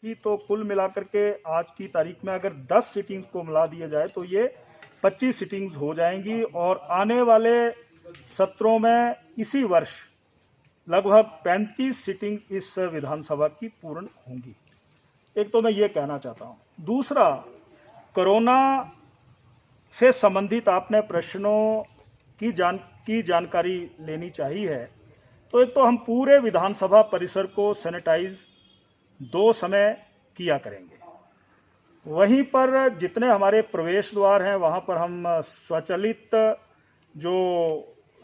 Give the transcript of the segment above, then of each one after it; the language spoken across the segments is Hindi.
की, तो कुल मिलाकर के आज की तारीख में अगर 10 सिटिंग्स को मिला दिया जाए तो ये 25 सिटिंग्स हो जाएंगी और आने वाले सत्रों में इसी वर्ष लगभग 35 सिटिंग इस विधानसभा की पूर्ण होंगी। एक तो मैं ये कहना चाहता हूँ। दूसरा, कोरोना से संबंधित आपने प्रश्नों की जानकारी लेनी चाहिए। तो एक तो हम पूरे विधानसभा परिसर को सैनिटाइज 2 समय किया करेंगे। वहीं पर जितने हमारे प्रवेश द्वार हैं वहाँ पर हम स्वचालित जो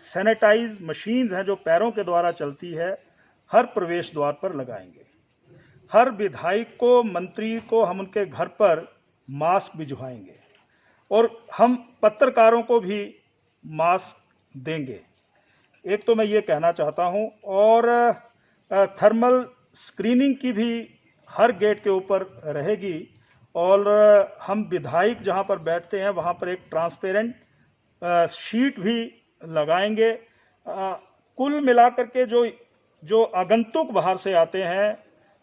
सैनिटाइज मशीन हैं जो पैरों के द्वारा चलती है हर प्रवेश द्वार पर लगाएंगे। हर विधायक को, मंत्री को हम उनके घर पर मास्क भिजवाएंगे और हम पत्रकारों को भी मास्क देंगे। एक तो मैं ये कहना चाहता हूँ। और थर्मल स्क्रीनिंग की भी हर गेट के ऊपर रहेगी और हम विधायक जहाँ पर बैठते हैं वहाँ पर एक ट्रांसपेरेंट शीट भी लगाएंगे। कुल मिलाकर के जो आगंतुक बाहर से आते हैं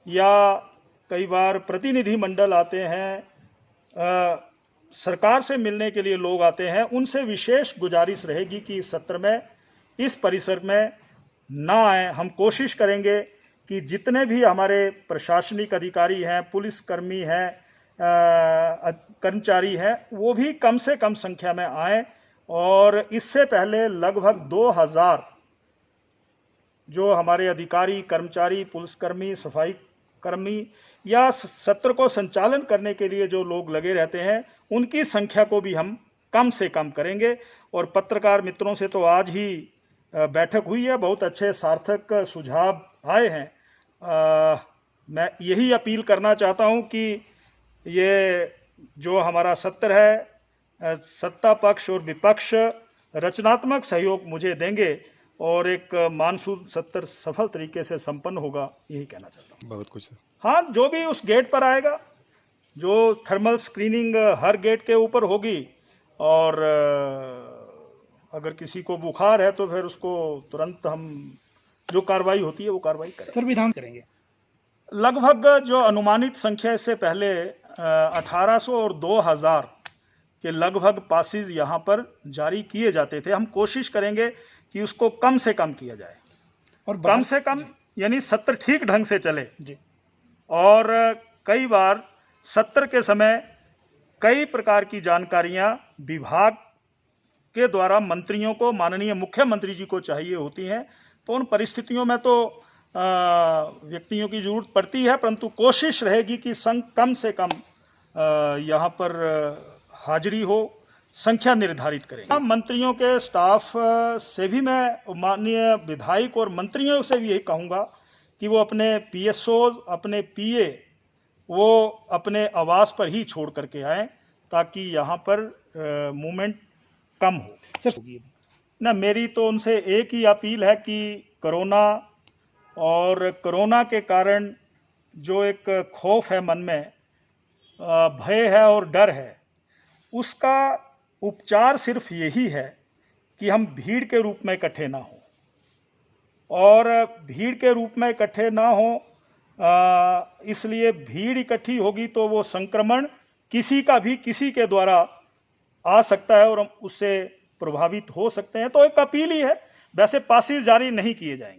या कई बार प्रतिनिधि मंडल आते हैं, सरकार से मिलने के लिए लोग आते हैं, उनसे विशेष गुजारिश रहेगी कि इस सत्र में इस परिसर में ना आए। हम कोशिश करेंगे कि जितने भी हमारे प्रशासनिक अधिकारी हैं, पुलिसकर्मी हैं, कर्मचारी हैं, वो भी कम से कम संख्या में आएँ। और इससे पहले लगभग 2000 जो हमारे अधिकारी, कर्मचारी, पुलिसकर्मी, सफाई कर्मी या सत्र को संचालन करने के लिए जो लोग लगे रहते हैं, उनकी संख्या को भी हम कम से कम करेंगे। और पत्रकार मित्रों से तो आज ही बैठक हुई है, बहुत अच्छे सार्थक सुझाव आए हैं। मैं यही अपील करना चाहता हूं कि ये जो हमारा सत्र है, सत्ता पक्ष और विपक्ष रचनात्मक सहयोग मुझे देंगे और एक मानसून सत्र सफल तरीके से संपन्न होगा, यही कहना चाहता हूँ। बहुत कुछ है। हाँ, जो भी उस गेट पर आएगा, जो थर्मल स्क्रीनिंग हर गेट के ऊपर होगी और अगर किसी को बुखार है तो फिर उसको तुरंत हम जो कार्रवाई होती है वो कार्रवाई करेंगे। सर, विधान करेंगे लगभग जो अनुमानित संख्या इससे पहले 1800 और 2000 के लगभग पासिस यहाँ पर जारी किए जाते थे। हम कोशिश करेंगे कि उसको कम से कम किया जाए और कम से कम यानी सत्र ठीक ढंग से चले जी। और कई बार सत्र के समय कई प्रकार की जानकारियां विभाग के द्वारा मंत्रियों को, माननीय मुख्यमंत्री जी को चाहिए होती हैं, तो उन परिस्थितियों में तो व्यक्तियों की जरूरत पड़ती है, परंतु कोशिश रहेगी कि कम से कम यहाँ पर हाजिरी हो, संख्या निर्धारित करेंगे। मंत्रियों के स्टाफ से भी मैं, माननीय विधायक और मंत्रियों से भी यही कहूँगा कि वो अपने पीएसओ, अपने पीए वो अपने आवास पर ही छोड़ करके आएँ ताकि यहाँ पर मूवमेंट कम हो। सर ना, मेरी तो उनसे एक ही अपील है कि कोरोना के कारण जो एक खौफ है मन में, भय है और डर है, उसका उपचार सिर्फ यही है कि हम भीड़ के रूप में इकट्ठे ना हों। और भीड़ के रूप में इकट्ठे ना हों, इसलिए भीड़ इकट्ठी होगी तो वो संक्रमण किसी के द्वारा आ सकता है और हम उससे प्रभावित हो सकते हैं। तो एक अपील ही है, वैसे पासिस जारी नहीं किए जाएंगे।